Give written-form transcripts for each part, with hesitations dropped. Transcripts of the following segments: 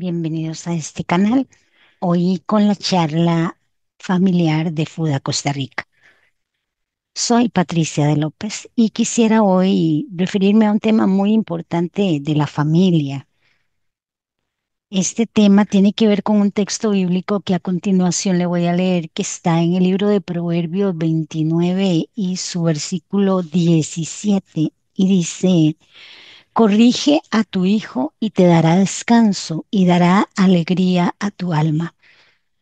Bienvenidos a este canal. Hoy con la charla familiar de FUDA Costa Rica. Soy Patricia de López y quisiera hoy referirme a un tema muy importante de la familia. Este tema tiene que ver con un texto bíblico que a continuación le voy a leer, que está en el libro de Proverbios 29 y su versículo 17, y dice: corrige a tu hijo y te dará descanso y dará alegría a tu alma.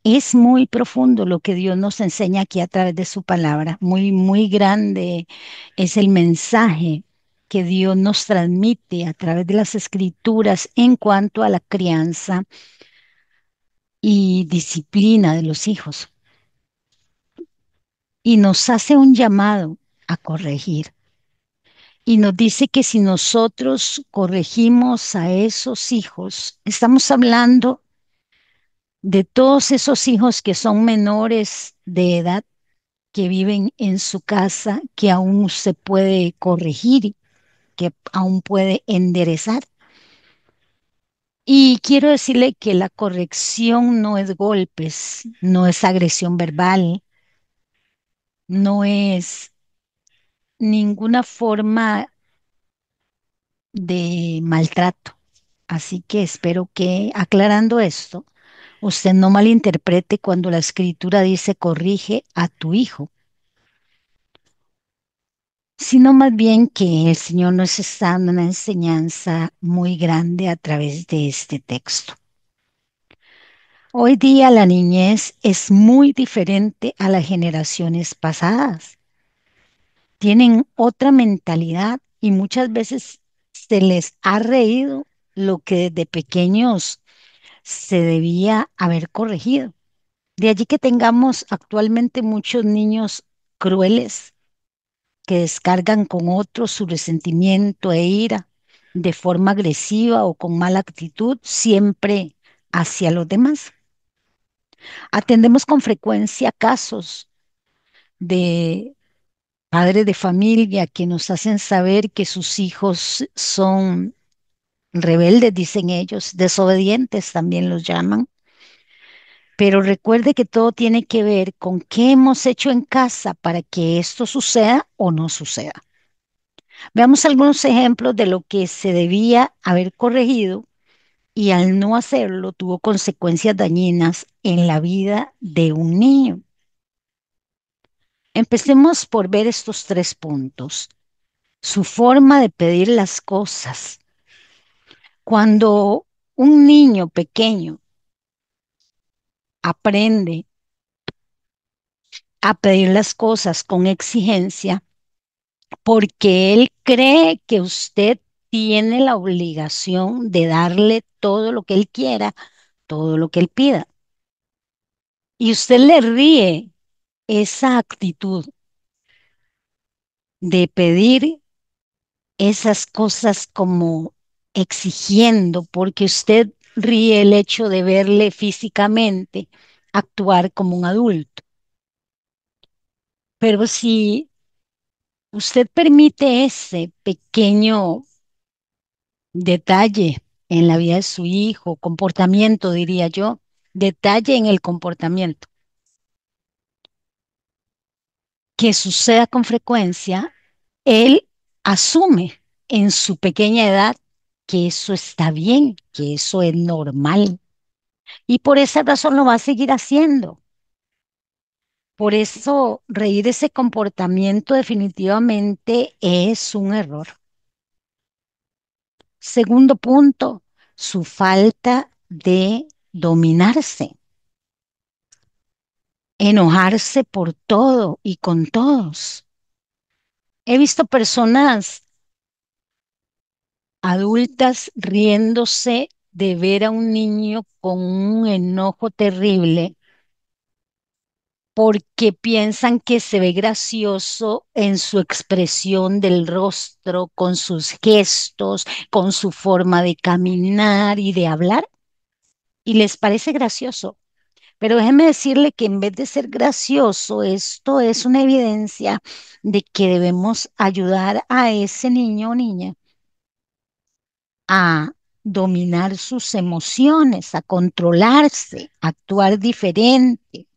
Es muy profundo lo que Dios nos enseña aquí a través de su palabra. Muy, muy grande es el mensaje que Dios nos transmite a través de las escrituras en cuanto a la crianza y disciplina de los hijos. Y nos hace un llamado a corregir. Y nos dice que si nosotros corregimos a esos hijos, estamos hablando de todos esos hijos que son menores de edad, que viven en su casa, que aún se puede corregir, que aún puede enderezar. Y quiero decirle que la corrección no es golpes, no es agresión verbal, no es ninguna forma de maltrato. Así que espero que, aclarando esto, usted no malinterprete cuando la escritura dice corrige a tu hijo, sino más bien que el Señor nos está dando una enseñanza muy grande a través de este texto. Hoy día la niñez es muy diferente a las generaciones pasadas. Tienen otra mentalidad y muchas veces se les ha reído lo que desde pequeños se debía haber corregido. De allí que tengamos actualmente muchos niños crueles que descargan con otros su resentimiento e ira de forma agresiva o con mala actitud, siempre hacia los demás. Atendemos con frecuencia casos de padres de familia que nos hacen saber que sus hijos son rebeldes, dicen ellos, desobedientes también los llaman. Pero recuerde que todo tiene que ver con qué hemos hecho en casa para que esto suceda o no suceda. Veamos algunos ejemplos de lo que se debía haber corregido y al no hacerlo tuvo consecuencias dañinas en la vida de un niño. Empecemos por ver estos tres puntos. Su forma de pedir las cosas. Cuando un niño pequeño aprende a pedir las cosas con exigencia, porque él cree que usted tiene la obligación de darle todo lo que él quiera, todo lo que él pida. Y usted le ríe esa actitud de pedir esas cosas como exigiendo, porque usted ríe el hecho de verle físicamente actuar como un adulto. Pero si usted permite ese pequeño detalle en la vida de su hijo, comportamiento, diría yo, detalle en el comportamiento, que suceda con frecuencia, él asume en su pequeña edad que eso está bien, que eso es normal. Y por esa razón lo va a seguir haciendo. Por eso reír ese comportamiento definitivamente es un error. Segundo punto, su falta de dominarse, enojarse por todo y con todos. He visto personas adultas riéndose de ver a un niño con un enojo terrible porque piensan que se ve gracioso en su expresión del rostro, con sus gestos, con su forma de caminar y de hablar, y les parece gracioso. Pero déjeme decirle que en vez de ser gracioso, esto es una evidencia de que debemos ayudar a ese niño o niña dominar sus emociones, a controlarse, a actuar diferente.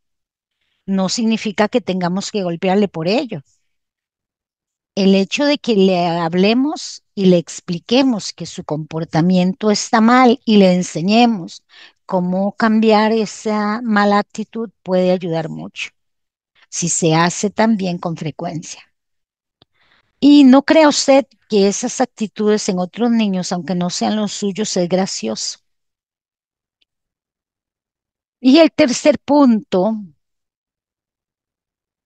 No significa que tengamos que golpearle por ello. El hecho de que le hablemos y le expliquemos que su comportamiento está mal y le enseñemos cómo cambiar esa mala actitud puede ayudar mucho, si se hace también con frecuencia. Y no crea usted que esas actitudes en otros niños, aunque no sean los suyos, es gracioso. Y el tercer punto,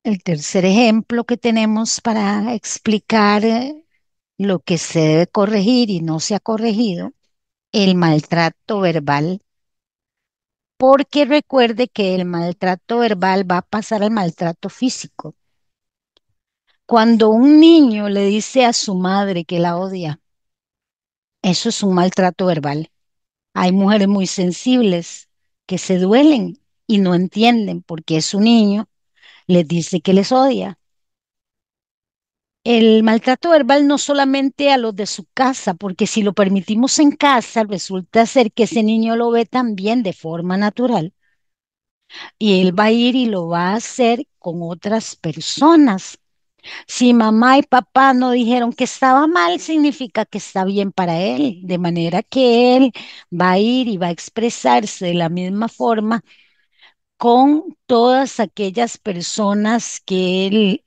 el tercer ejemplo que tenemos para explicar lo que se debe corregir y no se ha corregido, el maltrato verbal, porque recuerde que el maltrato verbal va a pasar al maltrato físico. Cuando un niño le dice a su madre que la odia, eso es un maltrato verbal. Hay mujeres muy sensibles que se duelen y no entienden porque es su niño, les dice que les odia. El maltrato verbal no solamente a los de su casa, porque si lo permitimos en casa, resulta ser que ese niño lo ve también de forma natural y él va a ir y lo va a hacer con otras personas. Si mamá y papá no dijeron que estaba mal, significa que está bien para él, de manera que él va a ir y va a expresarse de la misma forma con todas aquellas personas que él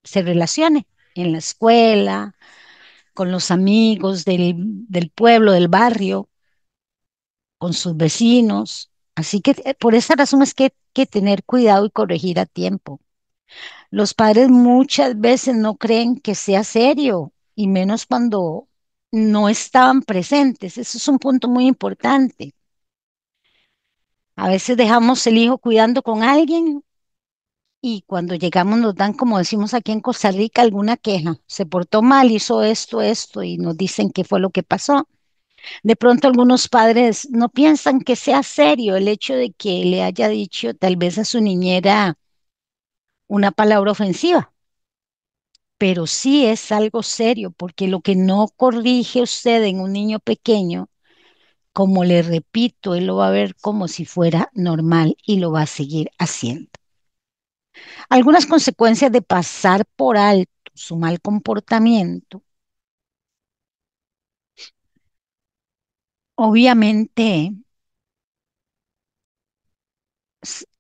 se relacione en la escuela, con los amigos del pueblo, del barrio, con sus vecinos. Así que por esa razón es que hay que tener cuidado y corregir a tiempo. Los padres muchas veces no creen que sea serio, y menos cuando no estaban presentes. Eso es un punto muy importante. A veces dejamos el hijo cuidando con alguien y cuando llegamos nos dan, como decimos aquí en Costa Rica, alguna queja. Se portó mal, hizo esto, esto, y nos dicen qué fue lo que pasó. De pronto algunos padres no piensan que sea serio el hecho de que le haya dicho tal vez a su niñera una palabra ofensiva, pero sí es algo serio porque lo que no corrige usted en un niño pequeño, como le repito, él lo va a ver como si fuera normal y lo va a seguir haciendo. Algunas consecuencias de pasar por alto su mal comportamiento, obviamente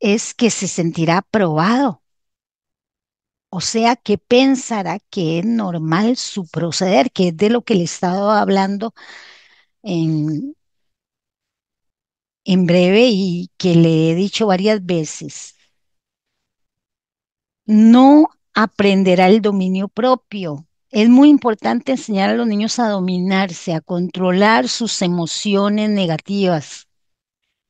es que se sentirá aprobado. O sea, que pensará que es normal su proceder, que es de lo que le he estado hablando en, en breve y que le he dicho varias veces. No aprenderá el dominio propio. Es muy importante enseñar a los niños a dominarse, a controlar sus emociones negativas,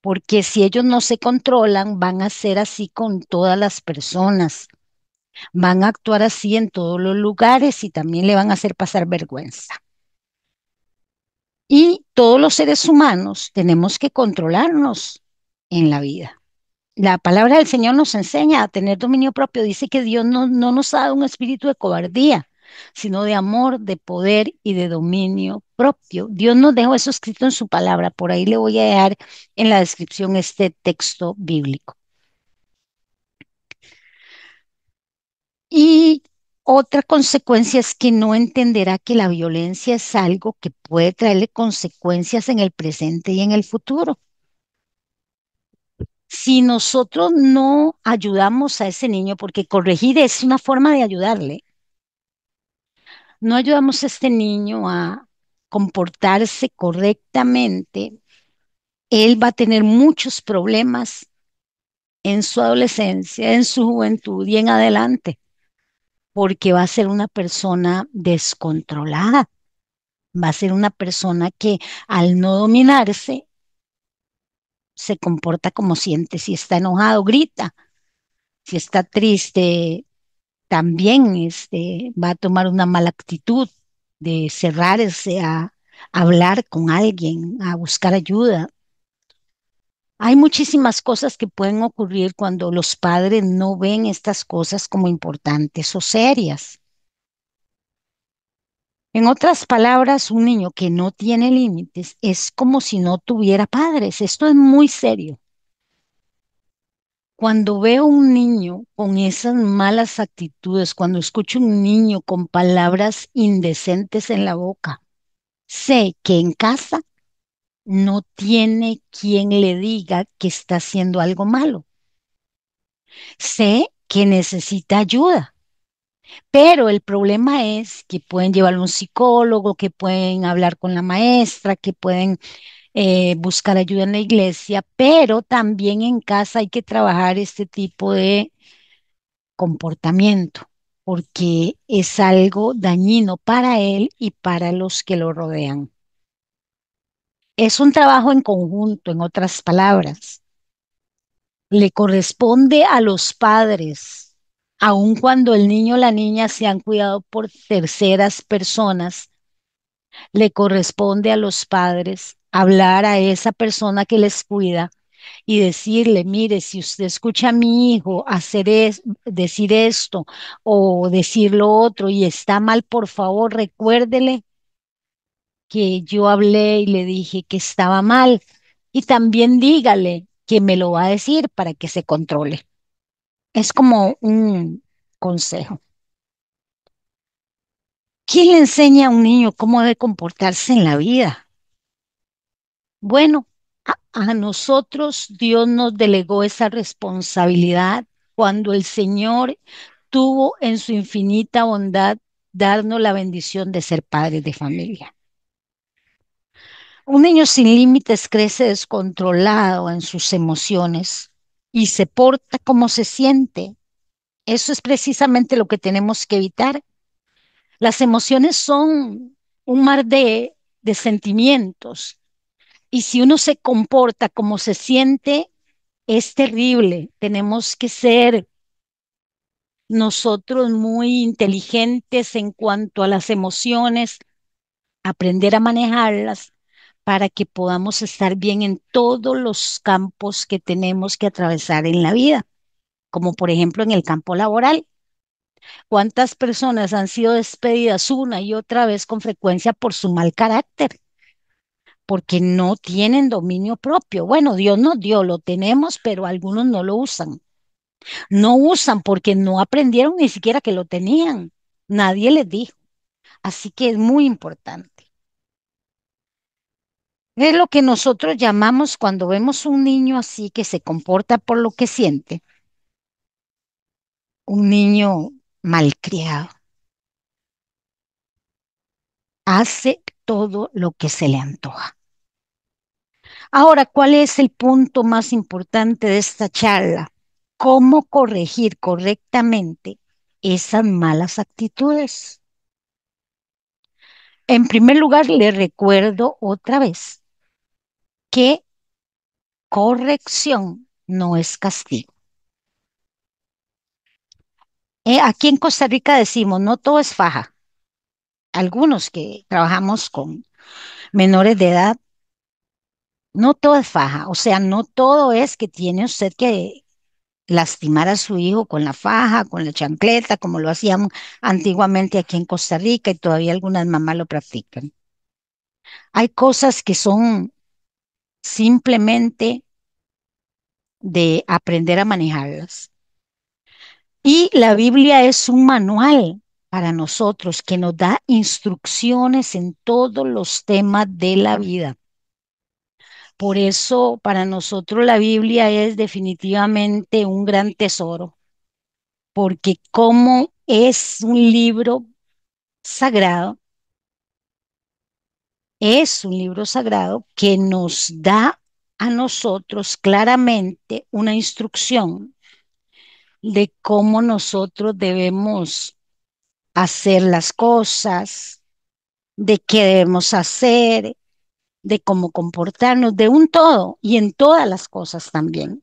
porque si ellos no se controlan, van a ser así con todas las personas, van a actuar así en todos los lugares y también le van a hacer pasar vergüenza. Y todos los seres humanos tenemos que controlarnos en la vida. La palabra del Señor nos enseña a tener dominio propio. Dice que Dios no nos ha dado un espíritu de cobardía, sino de amor, de poder y de dominio propio. Dios nos dejó eso escrito en su palabra. Por ahí le voy a dejar en la descripción este texto bíblico. Y otra consecuencia es que no entenderá que la violencia es algo que puede traerle consecuencias en el presente y en el futuro. Si nosotros no ayudamos a ese niño, porque corregir es una forma de ayudarle, no ayudamos a este niño a comportarse correctamente, él va a tener muchos problemas en su adolescencia, en su juventud y en adelante, porque va a ser una persona descontrolada, va a ser una persona que al no dominarse se comporta como siente, si está enojado, grita, si está triste, también va a tomar una mala actitud de cerrarse a hablar con alguien, a buscar ayuda. Hay muchísimas cosas que pueden ocurrir cuando los padres no ven estas cosas como importantes o serias. En otras palabras, un niño que no tiene límites es como si no tuviera padres. Esto es muy serio. Cuando veo un niño con esas malas actitudes, cuando escucho un niño con palabras indecentes en la boca, sé que en casa no tiene quien le diga que está haciendo algo malo. Sé que necesita ayuda, pero el problema es que pueden llevarlo a un psicólogo, que pueden hablar con la maestra, que pueden buscar ayuda en la iglesia, pero también en casa hay que trabajar este tipo de comportamiento, porque es algo dañino para él y para los que lo rodean. Es un trabajo en conjunto, en otras palabras. Le corresponde a los padres, aun cuando el niño o la niña se han cuidado por terceras personas, le corresponde a los padres hablar a esa persona que les cuida y decirle, mire, si usted escucha a mi hijo decir esto o decir lo otro y está mal, por favor, recuérdele que yo hablé y le dije que estaba mal y también dígale que me lo va a decir para que se controle. Es como un consejo. ¿Quién le enseña a un niño cómo debe comportarse en la vida? Bueno, a nosotros Dios nos delegó esa responsabilidad cuando el Señor tuvo en su infinita bondad darnos la bendición de ser padres de familia. Un niño sin límites crece descontrolado en sus emociones y se porta como se siente. Eso es precisamente lo que tenemos que evitar. Las emociones son un mar de sentimientos y si uno se comporta como se siente, es terrible. Tenemos que ser nosotros muy inteligentes en cuanto a las emociones, aprender a manejarlas para que podamos estar bien en todos los campos que tenemos que atravesar en la vida, como por ejemplo en el campo laboral. ¿Cuántas personas han sido despedidas una y otra vez con frecuencia por su mal carácter? Porque no tienen dominio propio. Bueno, Dios nos dio, lo tenemos, pero algunos no lo usan. No usan porque no aprendieron ni siquiera que lo tenían. Nadie les dijo. Así que es muy importante. Es lo que nosotros llamamos cuando vemos un niño así que se comporta por lo que siente, un niño malcriado. Hace todo lo que se le antoja. Ahora, ¿cuál es el punto más importante de esta charla? ¿Cómo corregir correctamente esas malas actitudes? En primer lugar, le recuerdo otra vez que corrección no es castigo. Aquí en Costa Rica decimos, no todo es faja. Algunos que trabajamos con menores de edad, no todo es faja. O sea, no todo es que tiene usted que lastimar a su hijo con la faja, con la chancleta, como lo hacíamos antiguamente aquí en Costa Rica y todavía algunas mamás lo practican. Hay cosas que son simplemente de aprender a manejarlas. Y la Biblia es un manual para nosotros que nos da instrucciones en todos los temas de la vida. Por eso para nosotros la Biblia es definitivamente un gran tesoro, porque como es un libro sagrado, es un libro sagrado que nos da a nosotros claramente una instrucción de cómo nosotros debemos hacer las cosas, de qué debemos hacer, de cómo comportarnos, de un todo y en todas las cosas también.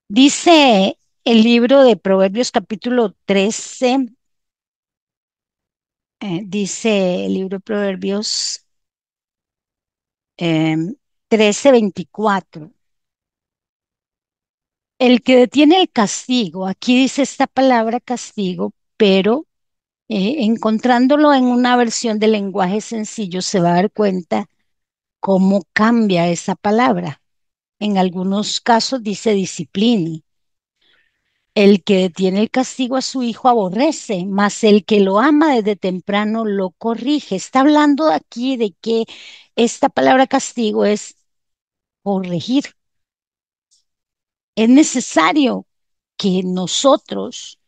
Dice el libro de Proverbios capítulo 13, dice el libro de Proverbios eh, 13:24. El que detiene el castigo, aquí dice esta palabra castigo, pero Encontrándolo en una versión de lenguaje sencillo, se va a dar cuenta cómo cambia esa palabra. En algunos casos dice disciplina. El que detiene el castigo a su hijo aborrece, mas el que lo ama desde temprano lo corrige. Está hablando aquí de que esta palabra castigo es corregir. Es necesario que nosotros,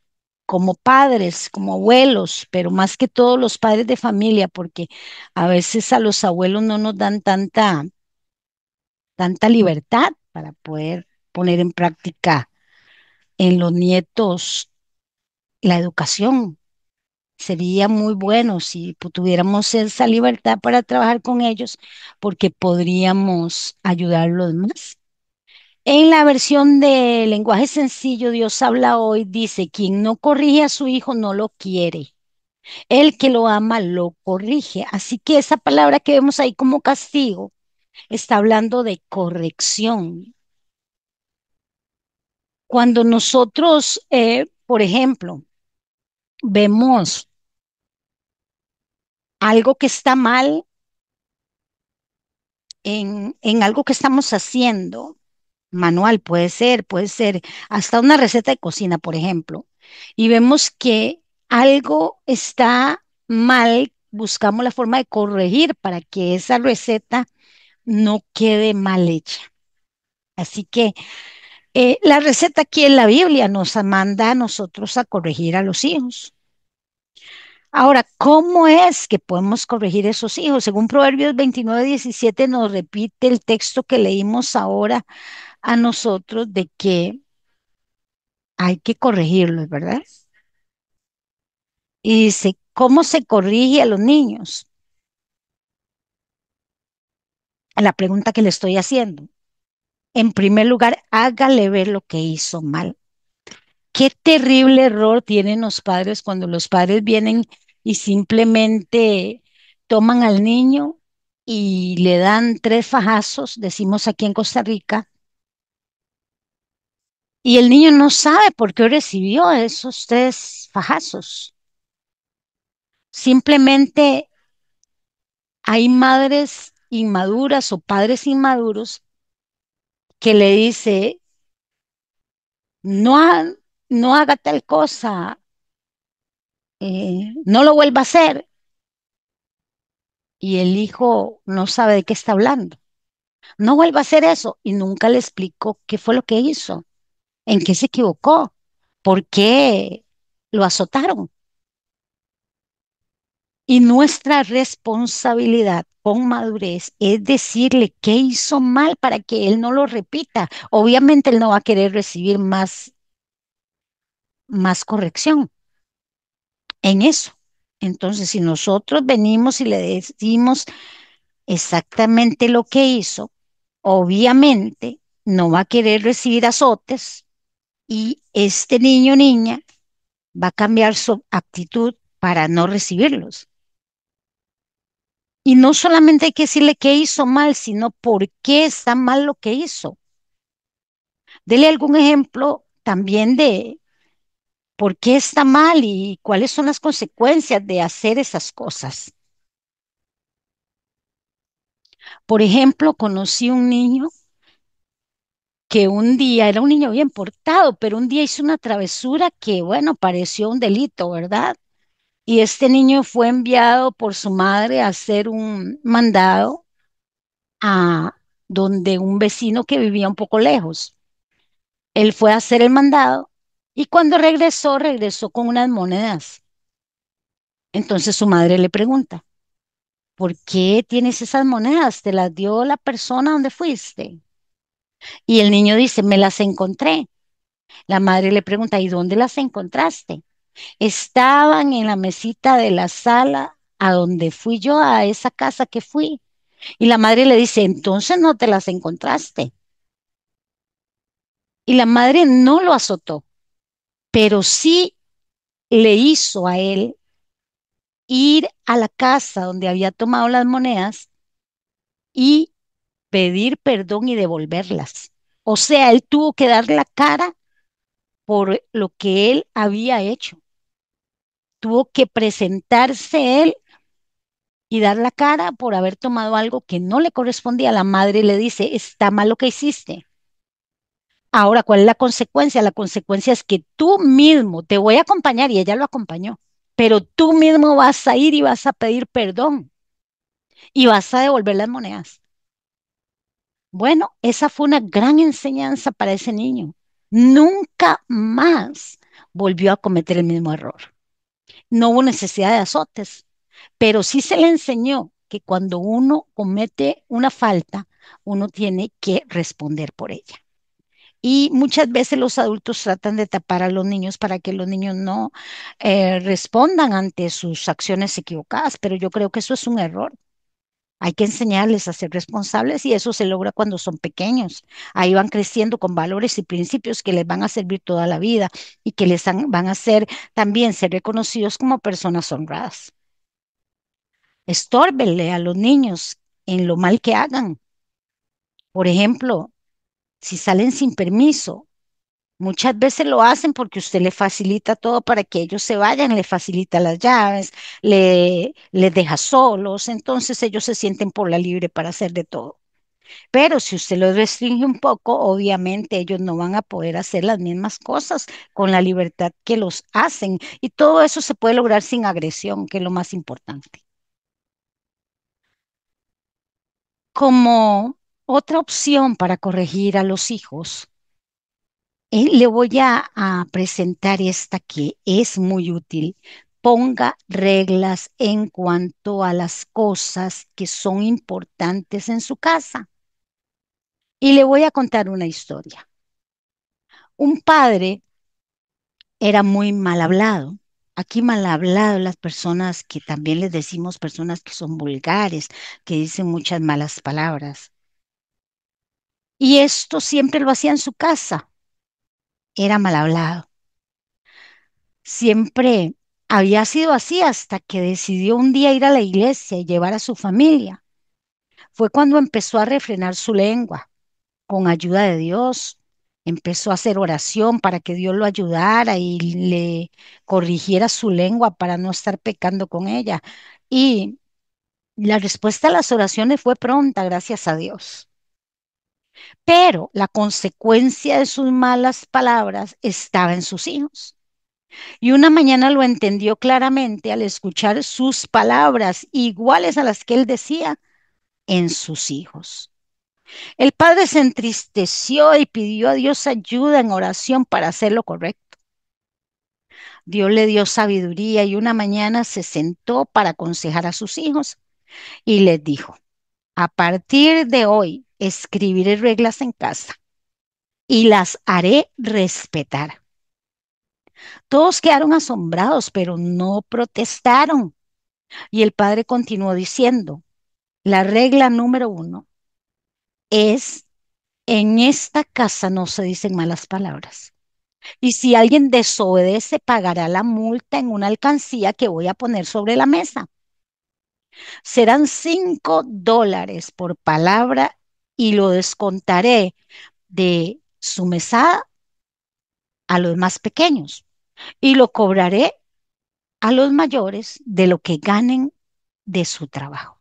como padres, como abuelos, pero más que todos los padres de familia, porque a veces a los abuelos no nos dan tanta libertad para poder poner en práctica en los nietos la educación. Sería muy bueno si tuviéramos esa libertad para trabajar con ellos, porque podríamos ayudarlos más. En la versión de lenguaje sencillo, Dios habla hoy, dice, quien no corrige a su hijo no lo quiere. El que lo ama lo corrige. Así que esa palabra que vemos ahí como castigo está hablando de corrección. Cuando nosotros, por ejemplo, vemos algo que está mal en algo que estamos haciendo, manual puede ser hasta una receta de cocina, por ejemplo, y vemos que algo está mal, buscamos la forma de corregir para que esa receta no quede mal hecha. Así que la receta aquí en la Biblia nos manda a nosotros a corregir a los hijos. Ahora, ¿cómo es que podemos corregir esos hijos? Según Proverbios 29:17 nos repite el texto que leímos ahora a nosotros de que hay que corregirlos, ¿verdad? Y dice, ¿cómo se corrige a los niños? La pregunta que le estoy haciendo. En primer lugar, hágale ver lo que hizo mal. Qué terrible error tienen los padres cuando los padres vienen y simplemente toman al niño y le dan tres fajazos, decimos aquí en Costa Rica, y el niño no sabe por qué recibió esos tres fajazos. Simplemente hay madres inmaduras o padres inmaduros que le dice, no, no haga tal cosa, no lo vuelva a hacer, y el hijo no sabe de qué está hablando. No vuelva a hacer eso y nunca le explicó qué fue lo que hizo, en qué se equivocó, por qué lo azotaron. Y nuestra responsabilidad con madurez es decirle qué hizo mal para que él no lo repita. Obviamente él no va a querer recibir más corrección en eso. Entonces, si nosotros venimos y le decimos exactamente lo que hizo, obviamente no va a querer recibir azotes y este niño o niña va a cambiar su actitud para no recibirlos. Y no solamente hay que decirle qué hizo mal, sino por qué está mal lo que hizo. Dele algún ejemplo también de por qué está mal y cuáles son las consecuencias de hacer esas cosas. Por ejemplo, conocí un niño que un día era un niño bien portado, pero un día hizo una travesura que, bueno, pareció un delito, ¿verdad? Y este niño fue enviado por su madre a hacer un mandado a donde un vecino que vivía un poco lejos. Él fue a hacer el mandado y cuando regresó, regresó con unas monedas. Entonces su madre le pregunta, ¿por qué tienes esas monedas? ¿Te las dio la persona donde fuiste? Y el niño dice, me las encontré. La madre le pregunta, ¿y dónde las encontraste? Estaban en la mesita de la sala a donde fui yo, a esa casa que fui. Y la madre le dice, entonces no te las encontraste. Y la madre no lo azotó, pero sí le hizo a él ir a la casa donde había tomado las monedas y pedir perdón y devolverlas. O sea, él tuvo que dar la cara por lo que él había hecho. tuvo que presentarse él y dar la cara por haber tomado algo que no le correspondía. La madre le dice, está mal lo que hiciste. Ahora, ¿cuál es la consecuencia? La consecuencia es que tú mismo te voy a acompañar y ella lo acompañó, pero tú mismo vas a ir y vas a pedir perdón y vas a devolver las monedas. Bueno, esa fue una gran enseñanza para ese niño. Nunca más volvió a cometer el mismo error. No hubo necesidad de azotes, pero sí se le enseñó que cuando uno comete una falta, uno tiene que responder por ella. Y muchas veces los adultos tratan de tapar a los niños para que los niños no respondan ante sus acciones equivocadas, pero yo creo que eso es un error. Hay que enseñarles a ser responsables y eso se logra cuando son pequeños. Ahí van creciendo con valores y principios que les van a servir toda la vida y que van a hacer también ser reconocidos como personas honradas. Estórbele a los niños en lo mal que hagan. Por ejemplo, si salen sin permiso, muchas veces lo hacen porque usted le facilita todo para que ellos se vayan, le facilita las llaves, les deja solos, entonces ellos se sienten por la libre para hacer de todo. Pero si usted los restringe un poco, obviamente ellos no van a poder hacer las mismas cosas con la libertad que los hacen. Y todo eso se puede lograr sin agresión, que es lo más importante. Como otra opción para corregir a los hijos, le voy a presentar esta que es muy útil. Ponga reglas en cuanto a las cosas que son importantes en su casa. Y le voy a contar una historia. Un padre era muy mal hablado. Aquí mal hablado las personas que también les decimos personas que son vulgares, que dicen muchas malas palabras. Y esto siempre lo hacía en su casa. Era mal hablado. Siempre había sido así hasta que decidió un día ir a la iglesia y llevar a su familia. Fue cuando empezó a refrenar su lengua con ayuda de Dios. Empezó a hacer oración para que Dios lo ayudara y le corrigiera su lengua para no estar pecando con ella. Y la respuesta a las oraciones fue pronta, gracias a Dios. Pero la consecuencia de sus malas palabras estaba en sus hijos. Y una mañana lo entendió claramente al escuchar sus palabras iguales a las que él decía en sus hijos. El padre se entristeció y pidió a Dios ayuda en oración para hacer lo correcto. Dios le dio sabiduría y una mañana se sentó para aconsejar a sus hijos y les dijo, a partir de hoy escribiré reglas en casa y las haré respetar. Todos quedaron asombrados, pero no protestaron. Y el padre continuó diciendo, la regla número 1 es, en esta casa no se dicen malas palabras. Y si alguien desobedece, pagará la multa en una alcancía que voy a poner sobre la mesa. Serán $5 por palabra y lo descontaré de su mesada a los más pequeños y lo cobraré a los mayores de lo que ganen de su trabajo.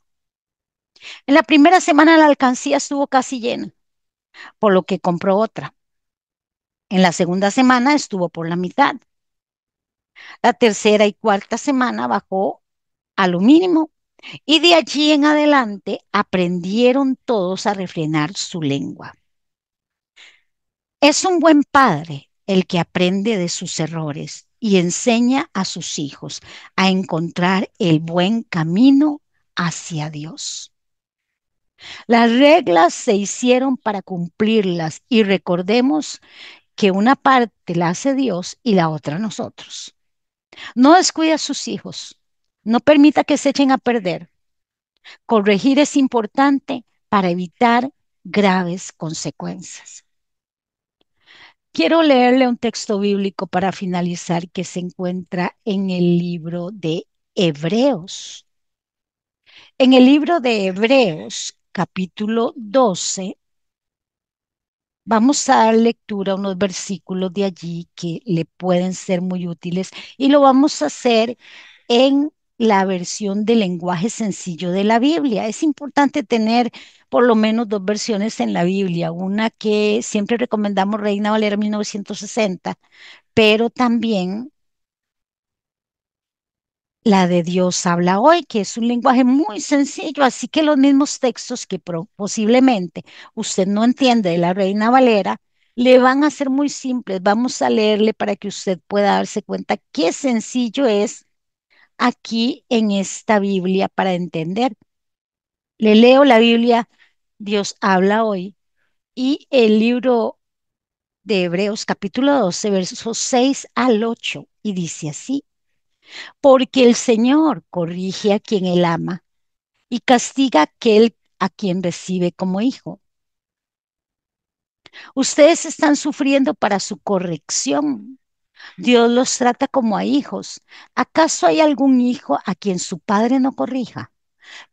En la primera semana la alcancía estuvo casi llena, por lo que compró otra. En la segunda semana estuvo por la mitad. La tercera y cuarta semana bajó a lo mínimo y de allí en adelante aprendieron todos a refrenar su lengua. Es un buen padre el que aprende de sus errores y enseña a sus hijos a encontrar el buen camino hacia Dios. Las reglas se hicieron para cumplirlas y recordemos que una parte la hace Dios y la otra nosotros. No descuide a sus hijos, no permita que se echen a perder. Corregir es importante para evitar graves consecuencias. Quiero leerle un texto bíblico para finalizar que se encuentra en el libro de Hebreos. En el libro de Hebreos, capítulo 12, Vamos a dar lectura a unos versículos de allí que le pueden ser muy útiles y lo vamos a hacer en la versión de lenguaje sencillo de la Biblia. Es importante tener por lo menos dos versiones en la Biblia, una que siempre recomendamos Reina Valera 1960, pero también la de Dios habla hoy, que es un lenguaje muy sencillo, así que los mismos textos que posiblemente usted no entiende de la Reina Valera, le van a ser muy simples. Vamos a leerle para que usted pueda darse cuenta qué sencillo es aquí en esta Biblia para entender. Le leo la Biblia, Dios habla hoy, y el libro de Hebreos capítulo 12, versos 6 al 8, y dice así, porque el Señor corrige a quien él ama y castiga a aquel a quien recibe como hijo. Ustedes están sufriendo para su corrección. Dios los trata como a hijos. ¿Acaso hay algún hijo a quien su padre no corrija?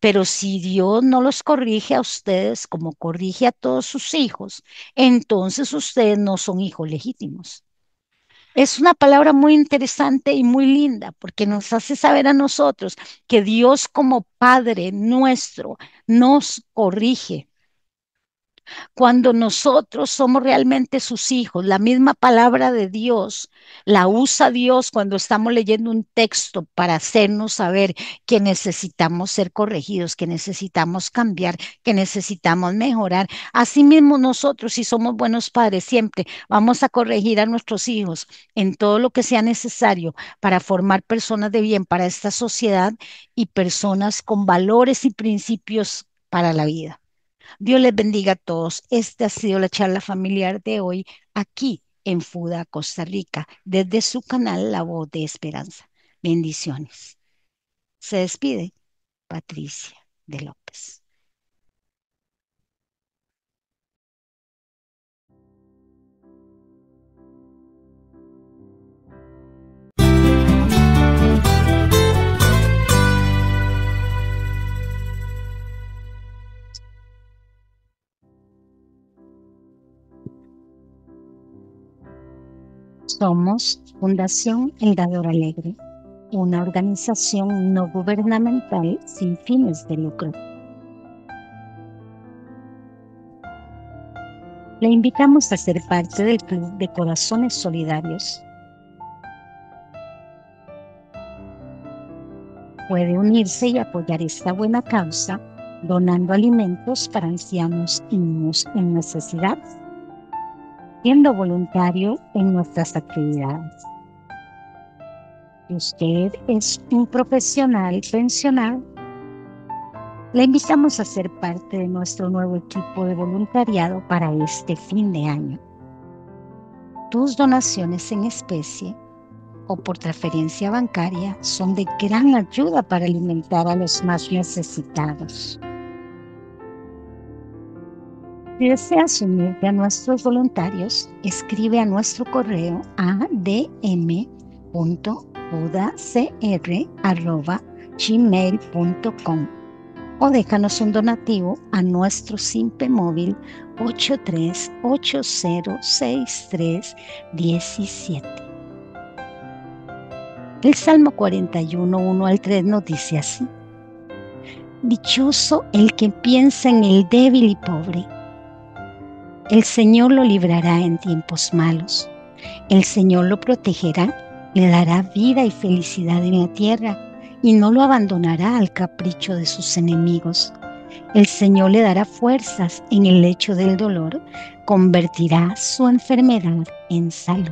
Pero si Dios no los corrige a ustedes como corrige a todos sus hijos, entonces ustedes no son hijos legítimos. Es una palabra muy interesante y muy linda porque nos hace saber a nosotros que Dios como Padre nuestro nos corrige cuando nosotros somos realmente sus hijos. La misma palabra de Dios la usa Dios cuando estamos leyendo un texto para hacernos saber que necesitamos ser corregidos, que necesitamos cambiar, que necesitamos mejorar. Asimismo, nosotros, si somos buenos padres, siempre vamos a corregir a nuestros hijos en todo lo que sea necesario para formar personas de bien para esta sociedad y personas con valores y principios para la vida. Dios les bendiga a todos. Esta ha sido la charla familiar de hoy aquí en FUDA, Costa Rica, desde su canal La Voz de Esperanza. Bendiciones. Se despide Patricia de López. Somos Fundación El Dador Alegre, una organización no gubernamental sin fines de lucro. Le invitamos a ser parte del Club de Corazones Solidarios. Puede unirse y apoyar esta buena causa donando alimentos para ancianos y niños en necesidad, siendo voluntario en nuestras actividades. Si usted es un profesional pensionado, le invitamos a ser parte de nuestro nuevo equipo de voluntariado para este fin de año. Tus donaciones en especie o por transferencia bancaria son de gran ayuda para alimentar a los más necesitados. Si deseas unirte a nuestros voluntarios, escribe a nuestro correo a dm.udacr@gmail.com o déjanos un donativo a nuestro simpe móvil 83806317. El Salmo 41, 1 al 3 nos dice así: dichoso el que piensa en el débil y pobre. El Señor lo librará en tiempos malos. El Señor lo protegerá, le dará vida y felicidad en la tierra y no lo abandonará al capricho de sus enemigos. El Señor le dará fuerzas en el lecho del dolor, convertirá su enfermedad en salud.